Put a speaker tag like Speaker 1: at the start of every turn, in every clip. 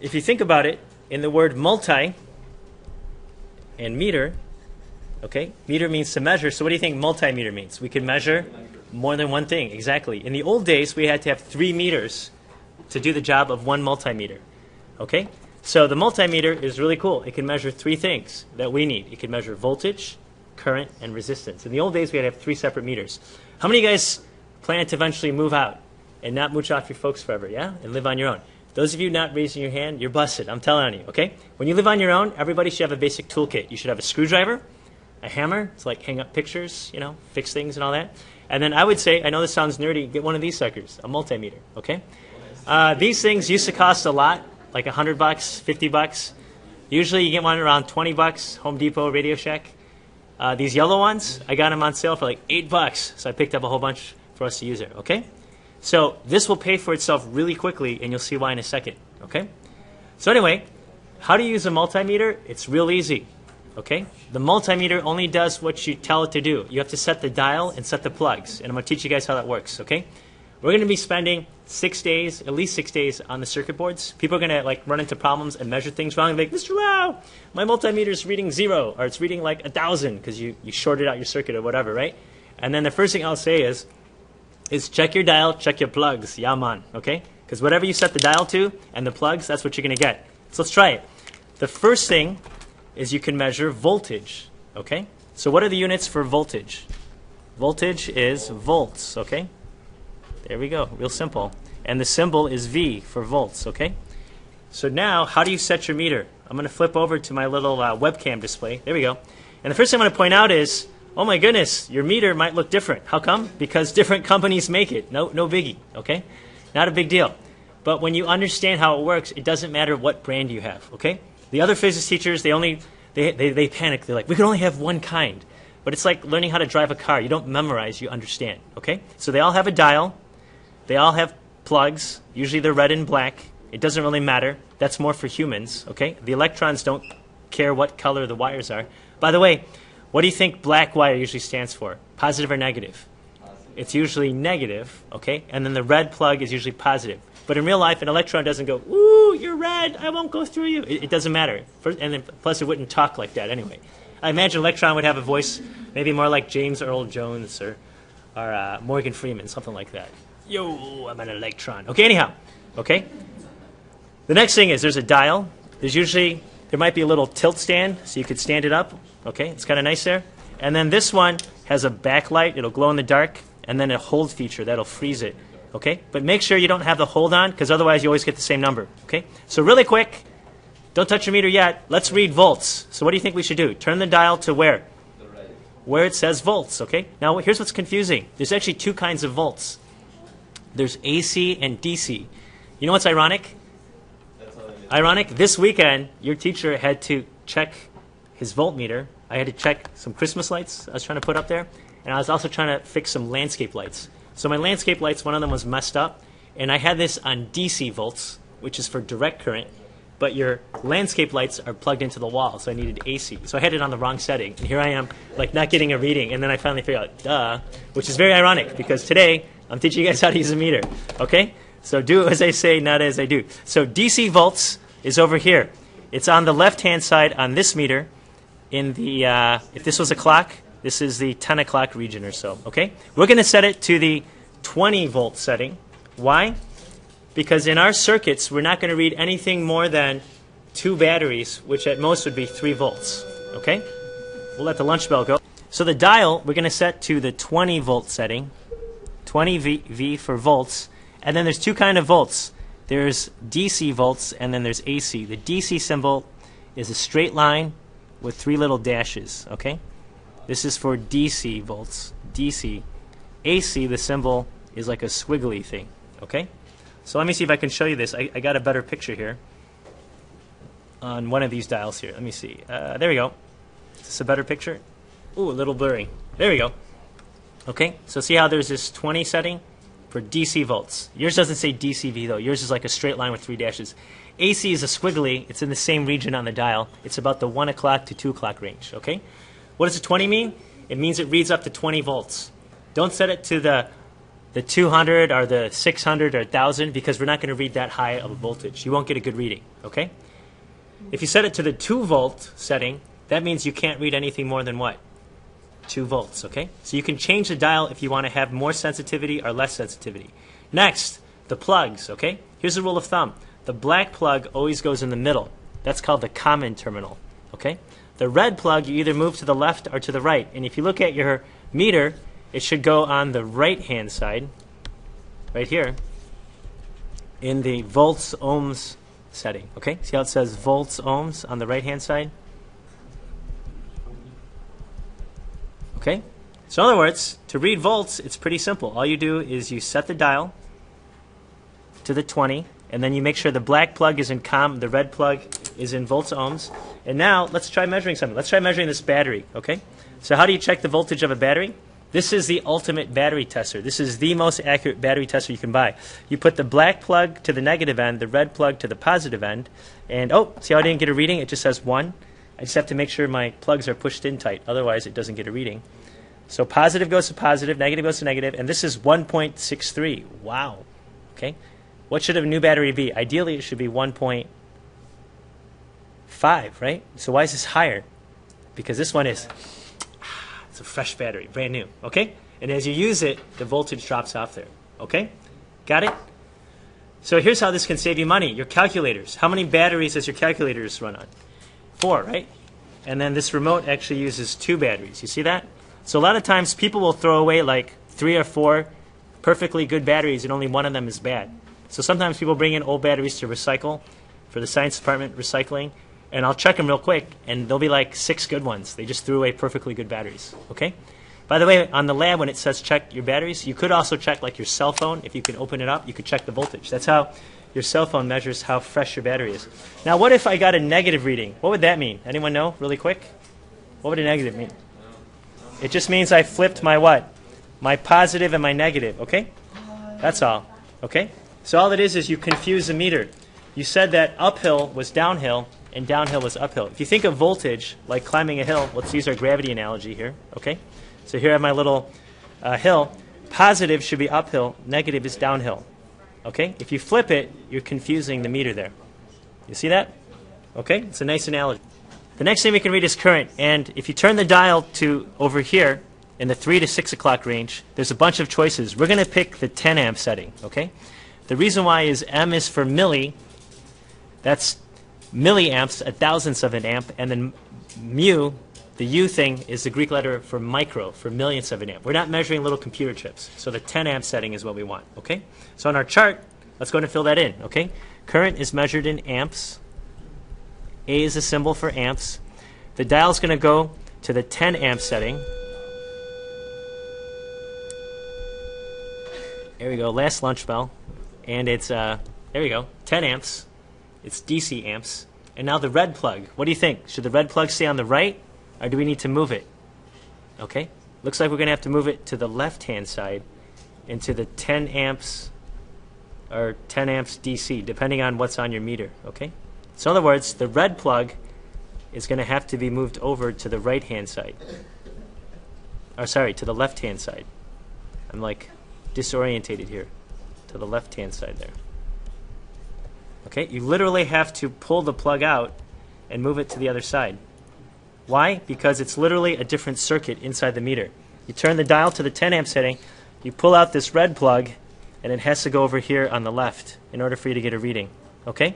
Speaker 1: if you think about it, in the word multi and meter, okay, meter means to measure. So what do you think multimeter means? We can measure more than one thing. Exactly. In the old days, we had to have 3 meters to do the job of 1 multimeter. Okay? So the multimeter is really cool. It can measure 3 things that we need. It can measure voltage, current, and resistance. In the old days, we had to have 3 separate meters. How many of you guys plan to eventually move out and not mooch off your folks forever, yeah? And live on your own? Those of you not raising your hand, you're busted. I'm telling on you, okay? When you live on your own, everybody should have a basic toolkit. You should have a screwdriver, a hammer, to like hang up pictures, you know, fix things and all that. And then I would say, I know this sounds nerdy, get one of these suckers, a multimeter, okay? These things used to cost a lot, like $100, $50. Usually you get one around $20, Home Depot, Radio Shack. These yellow ones, I got them on sale for like $8, so I picked up a whole bunch for us to use there, okay? So this will pay for itself really quickly, and you'll see why in a second, okay? So anyway, how do you use a multimeter? It's real easy, okay? The multimeter only does what you tell it to do. You have to set the dial and set the plugs, and I'm going to teach you guys how that works, okay? We're going to be spending 6 days, at least 6 days, on the circuit boards. People are going to like run into problems and measure things wrong. They're like, Mr. Lau, my multimeter is reading 0, or it's reading like 1,000 because you shorted out your circuit or whatever, right? And then the first thing I'll say is check your dial, check your plugs, yeah man, okay? Because whatever you set the dial to and the plugs, that's what you're going to get. So let's try it. The first thing is you can measure voltage, okay? So what are the units for voltage? Voltage is volts, okay? There we go, real simple. And the symbol is V for volts, okay? So now, how do you set your meter? I'm going to flip over to my little webcam display. There we go. And the first thing I'm going to point out is, oh my goodness, your meter might look different. How come? Because different companies make it. No biggie, okay? Not a big deal. But when you understand how it works, it doesn't matter what brand you have, okay? The other physics teachers, they panic. They're like, we can only have one kind. But it's like learning how to drive a car. You don't memorize, you understand, okay? So they all have a dial. They all have plugs. Usually they're red and black. It doesn't really matter. That's more for humans, okay? The electrons don't care what color the wires are. By the way, what do you think black wire usually stands for? Positive or negative? Positive. It's usually negative, okay? And then the red plug is usually positive. But in real life, an electron doesn't go, ooh, you're red, I won't go through you. It doesn't matter. And then, plus, it wouldn't talk like that anyway. I imagine an electron would have a voice maybe more like James Earl Jones or Morgan Freeman, something like that. Yo, I'm an electron. Okay, anyhow, okay? The next thing is there's a dial. There might be a little tilt stand, so you could stand it up. Okay, it's kind of nice there. And then this one has a backlight. It'll glow in the dark. And then a hold feature. That'll freeze it. Okay? But make sure you don't have the hold on, because otherwise you always get the same number. Okay? So really quick, don't touch your meter yet. Let's read volts. So what do you think we should do? Turn the dial to where? The right. Where it says volts. Okay? Now here's what's confusing. There's actually 2 kinds of volts. There's AC and DC. You know what's ironic? Ironic? This weekend, your teacher had to check his voltmeter. I had to check some Christmas lights I was trying to put up there. And I was also trying to fix some landscape lights. So my landscape lights, one of them was messed up. And I had this on DC volts, which is for direct current. But your landscape lights are plugged into the wall, so I needed AC. So I had it on the wrong setting. And here I am, like not getting a reading. And then I finally figured out, duh, which is very ironic because today I'm teaching you guys how to use a meter. Okay? So do as I say, not as I do. So DC volts is over here. It's on the left-hand side on this meter. In the, if this was a clock, this is the 10 o'clock region or so, okay? We're going to set it to the 20 volt setting. Why? Because in our circuits, we're not going to read anything more than 2 batteries, which at most would be 3 volts, okay? We'll let the lunch bell go. So the dial, we're going to set to the 20 volt setting, 20 V for volts, and then there's 2 kinds of volts. There's DC volts, and then there's AC. The DC symbol is a straight line with 3 little dashes, okay? This is for DC volts, DC. AC, the symbol, is like a squiggly thing, okay? So let me see if I can show you this. I got a better picture here on one of these dials here. Let me see. There we go. Is this a better picture? Ooh, a little blurry. There we go. Okay, so see how there's this 20 setting for DC volts. Yours doesn't say DCV, though. Yours is like a straight line with 3 dashes. AC is a squiggly. It's in the same region on the dial. It's about the 1 o'clock to 2 o'clock range, okay? What does the 20 mean? It means it reads up to 20 volts. Don't set it to the the 200 or the 600 or 1000 because we're not going to read that high of a voltage. You won't get a good reading, okay? If you set it to the 2 volt setting, that means you can't read anything more than what? 2 volts, okay? So you can change the dial if you want to have more sensitivity or less sensitivity. Next, the plugs, okay? Here's a rule of thumb. The black plug always goes in the middle. That's called the common terminal, okay? The red plug, you either move to the left or to the right. And if you look at your meter, it should go on the right-hand side, right here, in the volts ohms setting, okay? See how it says volts ohms on the right-hand side? Okay? So in other words, to read volts, it's pretty simple. All you do is you set the dial to the 20, and then you make sure the black plug is in the red plug is in volts ohms. And now let's try measuring something. Let's try measuring this battery, okay? So how do you check the voltage of a battery? This is the ultimate battery tester. This is the most accurate battery tester you can buy. You put the black plug to the negative end, the red plug to the positive end, and oh, see how I didn't get a reading? It just says 1. I just have to make sure my plugs are pushed in tight. Otherwise, it doesn't get a reading. So positive goes to positive, negative goes to negative, and this is 1.63. Wow. Okay. What should a new battery be? Ideally, it should be 1.5, right? So why is this higher? Because this one is, it's a fresh battery, brand new. Okay. And as you use it, the voltage drops off there. Okay. Got it? So here's how this can save you money. Your calculators. How many batteries does your calculators run on? 4, right? And then this remote actually uses 2 batteries. You see that? So a lot of times people will throw away like 3 or 4 perfectly good batteries and only one of them is bad. So sometimes people bring in old batteries to recycle for the science department recycling, and I'll check them real quick, and there'll be like 6 good ones. They just threw away perfectly good batteries. Okay? By the way, on the lab when it says check your batteries, you could also check like your cell phone. If you can open it up, you could check the voltage. That's how your cell phone measures how fresh your battery is. Now, what if I got a negative reading? What would that mean? Anyone know really quick? What would a negative mean? It just means I flipped my what? My positive and my negative, okay? That's all, okay? So all it is you confuse the meter. You said that uphill was downhill and downhill was uphill. If you think of voltage like climbing a hill, let's use our gravity analogy here, okay? So here I have my little hill. Positive should be uphill, negative is downhill, okay? If you flip it, you're confusing the meter there. You see that? Okay, it's a nice analogy. The next thing we can read is current, and if you turn the dial to over here in the 3 to 6 o'clock range, there's a bunch of choices. We're going to pick the 10 amp setting, okay? The reason why is M is for milli, that's milliamps, a thousandth of an amp, and then mu, the U thing, is the Greek letter for micro, for millionths of an amp. We're not measuring little computer chips, so the 10 amp setting is what we want, okay? So on our chart, let's go ahead and fill that in, okay? Current is measured in amps. A is a symbol for amps. The dial is going to go to the 10 amp setting. There we go, last lunch bell. And it's, there we go, 10 amps. It's DC amps. And now the red plug. What do you think? Should the red plug stay on the right, or do we need to move it? Okay, looks like we're going to have to move it to the left-hand side into the 10 amps or 10 amps DC, depending on what's on your meter, okay? So in other words, the red plug is going to have to be moved over to the right-hand side. Or sorry, to the left-hand side. I'm like disorientated here. To the left-hand side there. Okay, you literally have to pull the plug out and move it to the other side. Why? Because it's literally a different circuit inside the meter. You turn the dial to the 10 amp setting, you pull out this red plug, and it has to go over here on the left in order for you to get a reading. Okay?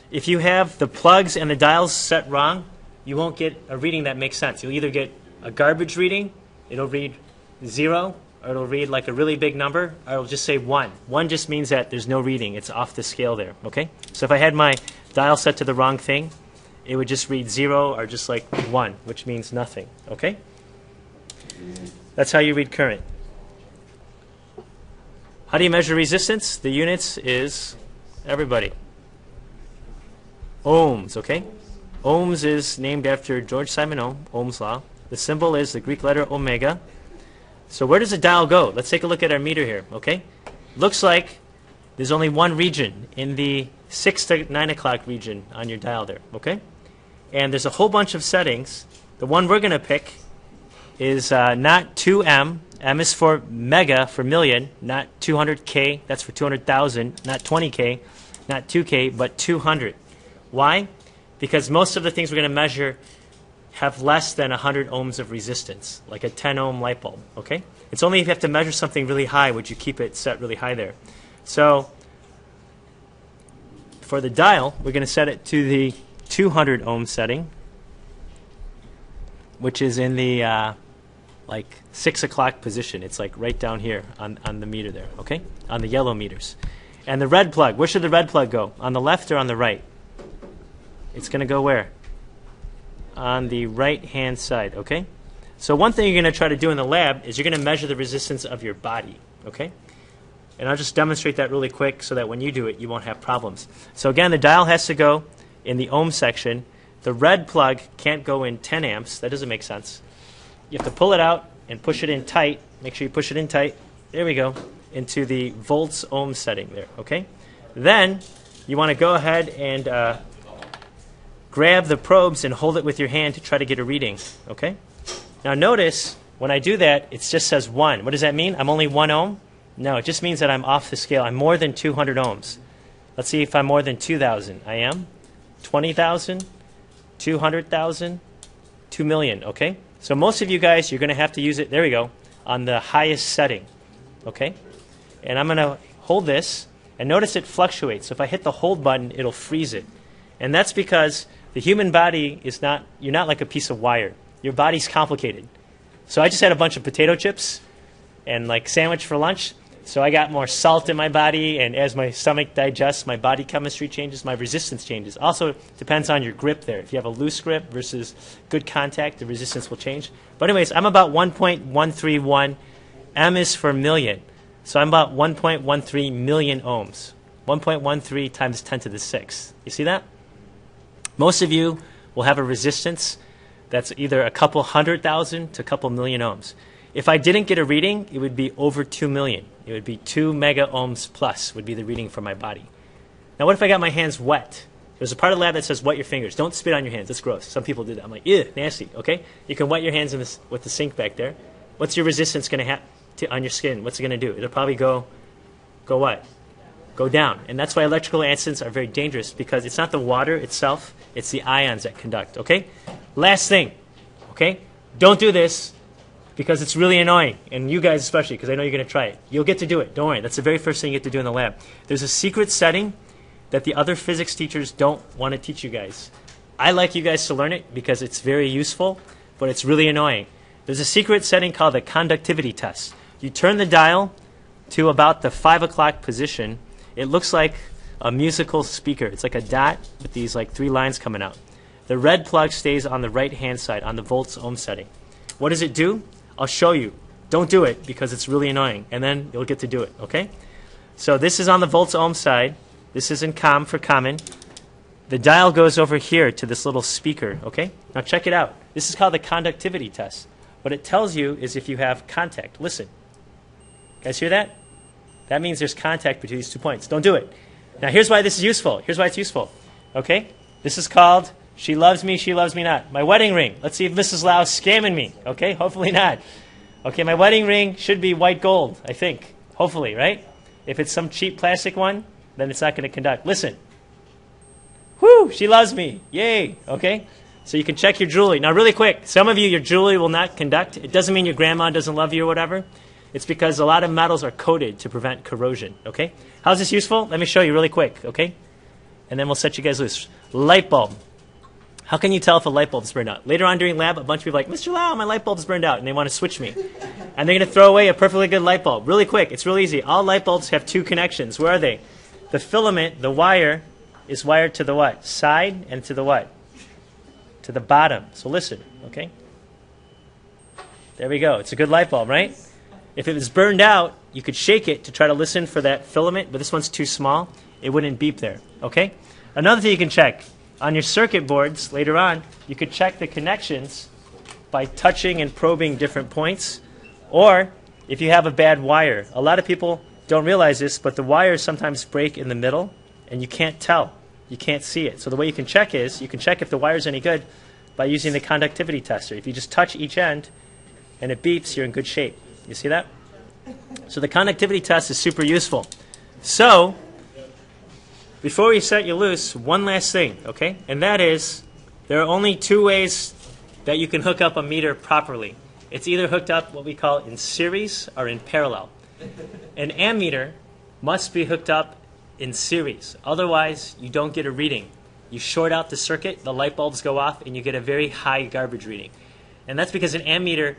Speaker 1: If you have the plugs and the dials set wrong, you won't get a reading that makes sense. You'll either get a garbage reading, it'll read 0, or it'll read like a really big number, or it'll just say 1. 1 just means that there's no reading. It's off the scale there, okay? So if I had my dial set to the wrong thing, it would just read 0 or just like 1, which means nothing, okay? That's how you read current. How do you measure resistance? The units is, everybody, ohms, okay? Ohms is named after George Simon Ohm, Ohm's law. The symbol is the Greek letter omega. So where does the dial go? Let's take a look at our meter here, okay? Looks like there's only one region in the 6 to 9 o'clock region on your dial there, okay? And there's a whole bunch of settings. The one we're going to pick is not 2M. M is for mega, for million, not 200K. That's for 200,000, not 20K, not 2K, but 200. Why? Because most of the things we're going to measure have less than 100 ohms of resistance, like a 10 ohm light bulb, okay? It's only if you have to measure something really high would you keep it set really high there. So for the dial, we're going to set it to the 200 ohm setting, which is in the like 6 o'clock position. It's like right down here on the meter there, okay? On the yellow meters. And the red plug, where should the red plug go? On the left or on the right? It's going to go where? On the right-hand side, okay? So one thing you're going to try to do in the lab is you're going to measure the resistance of your body, okay? And I'll just demonstrate that really quick so that when you do it, you won't have problems. So again, the dial has to go in the ohm section. The red plug can't go in 10 amps. That doesn't make sense. You have to pull it out and push it in tight. Make sure you push it in tight. There we go. Into the volts ohm setting there, okay? Then you want to go ahead and grab the probes and hold it with your hand to try to get a reading, okay? Now notice, when I do that, it just says 1. What does that mean? I'm only 1 ohm? No, it just means that I'm off the scale. I'm more than 200 ohms. Let's see if I'm more than 2,000. I am. 20,000, 200,000, 2 million, okay? So most of you guys, you're going to have to use it, there we go, on the highest setting, okay? And I'm going to hold this, and notice it fluctuates. So if I hit the hold button, it'll freeze it. And that's because the human body is not, you're not like a piece of wire. Your body's complicated. So I just had a bunch of potato chips and like sandwich for lunch. So I got more salt in my body, and as my stomach digests, my body chemistry changes, my resistance changes. Also depends on your grip there. If you have a loose grip versus good contact, the resistance will change. But anyways, I'm about 1.131. M is for million. So I'm about 1.13 million ohms. 1.13 times 10 to the 6. You see that? Most of you will have a resistance that's either a couple 100,000 to a couple million ohms. If I didn't get a reading, it would be over 2 million. It would be 2 mega ohms plus would be the reading for my body. Now what if I got my hands wet? There's a part of the lab that says wet your fingers. Don't spit on your hands. That's gross. Some people do that. I'm like, ew, nasty. Okay? You can wet your hands in this, with the sink back there. What's your resistance going to have on your skin? What's it going to do? It'll probably go what? Go down. And that's why electrical incidents are very dangerous, because it's not the water itself, it's the ions that conduct, okay? Last thing, okay? Don't do this because it's really annoying, and you guys especially, because I know you're going to try it. You'll get to do it. Don't worry. That's the very first thing you get to do in the lab. There's a secret setting that the other physics teachers don't want to teach you guys. I like you guys to learn it because it's very useful, but it's really annoying. There's a secret setting called the conductivity test. You turn the dial to about the 5 o'clock position. It looks like a musical speaker. It's like a dot with these like 3 lines coming out. The red plug stays on the right-hand side on the volts ohm setting. What does it do? I'll show you. Don't do it because it's really annoying, and then you'll get to do it, okay? So this is on the volts ohm side. This is in COM for common. The dial goes over here to this little speaker, okay? Now check it out. This is called the conductivity test. What it tells you is if you have contact. Listen. Guys hear that? That means there's contact between these 2 points. Don't do it. Now here's why this is useful. Here's why it's useful. Okay? This is called She Loves Me Not. My wedding ring. Let's see if Mrs. Lau's scamming me. Okay? Hopefully not. Okay, my wedding ring should be white gold, I think. Hopefully, right? If it's some cheap plastic one, then it's not going to conduct. Listen. Whoo! She loves me. Yay! Okay? So you can check your jewelry. Now really quick, some of you, your jewelry will not conduct. It doesn't mean your grandma doesn't love you or whatever. It's because a lot of metals are coated to prevent corrosion, okay? How's this useful? Let me show you really quick, okay? And then we'll set you guys loose. Light bulb. How can you tell if a light bulb's burned out? Later on during lab, a bunch of people are like, Mr. Lau, my light bulb's burned out, and they want to switch me. And they're going to throw away a perfectly good light bulb. Really quick, it's real easy. All light bulbs have 2 connections. Where are they? The filament, the wire, is wired to the what? Side, and to the what? To the bottom. So listen, okay? There we go. It's a good light bulb, right? If it was burned out, you could shake it to try to listen for that filament, but this one's too small. It wouldn't beep there, okay? Another thing you can check, on your circuit boards later on, you could check the connections by touching and probing different points, or if you have a bad wire. A lot of people don't realize this, but the wires sometimes break in the middle, and you can't tell. You can't see it. So the way you can check is, you can check if the wire's any good by using the conductivity tester. If you just touch each end, and it beeps, you're in good shape. You see that? So the conductivity test is super useful. So before we set you loose, one last thing, okay? And that is, there are only two ways that you can hook up a meter properly. It's either hooked up what we call in series or in parallel. An ammeter must be hooked up in series. Otherwise, you don't get a reading. You short out the circuit, the light bulbs go off, and you get a very high garbage reading. And that's because an ammeter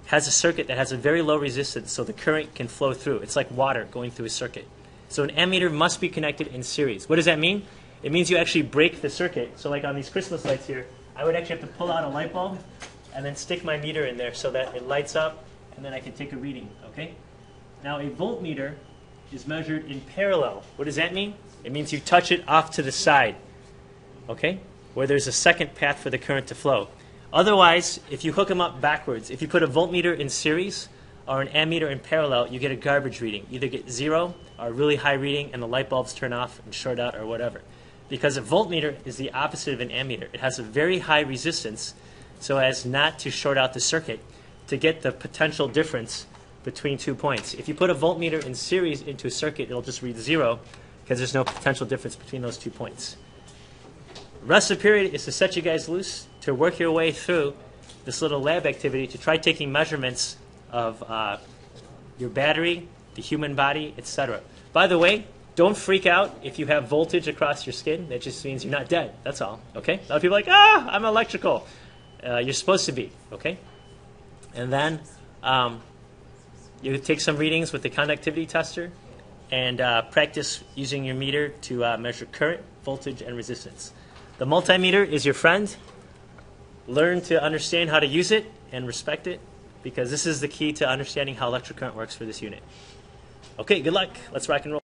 Speaker 1: has a circuit that has a very low resistance, so the current can flow through. It's like water going through a circuit. So an ammeter must be connected in series. What does that mean? It means you actually break the circuit. So like on these Christmas lights here, I would actually have to pull out a light bulb and then stick my meter in there so that it lights up, and then I can take a reading, okay? Now a voltmeter is measured in parallel. What does that mean? It means you touch it off to the side, okay, where there's a second path for the current to flow. Otherwise, if you hook them up backwards, if you put a voltmeter in series or an ammeter in parallel, you get a garbage reading. Either get 0 or a really high reading and the light bulbs turn off and short out or whatever. Because a voltmeter is the opposite of an ammeter. It has a very high resistance so as not to short out the circuit to get the potential difference between 2 points. If you put a voltmeter in series into a circuit, it'll just read 0 because there's no potential difference between those 2 points. The rest of the period is to set you guys loose to work your way through this little lab activity to try taking measurements of your battery, the human body, etc. By the way, don't freak out if you have voltage across your skin. That just means you're not dead. That's all. Okay? A lot of people are like, I'm electrical. You're supposed to be. Okay? And then you take some readings with the conductivity tester and practice using your meter to measure current, voltage, and resistance. The multimeter is your friend. Learn to understand how to use it and respect it, because this is the key to understanding how electric current works for this unit. Okay, good luck. Let's rock and roll.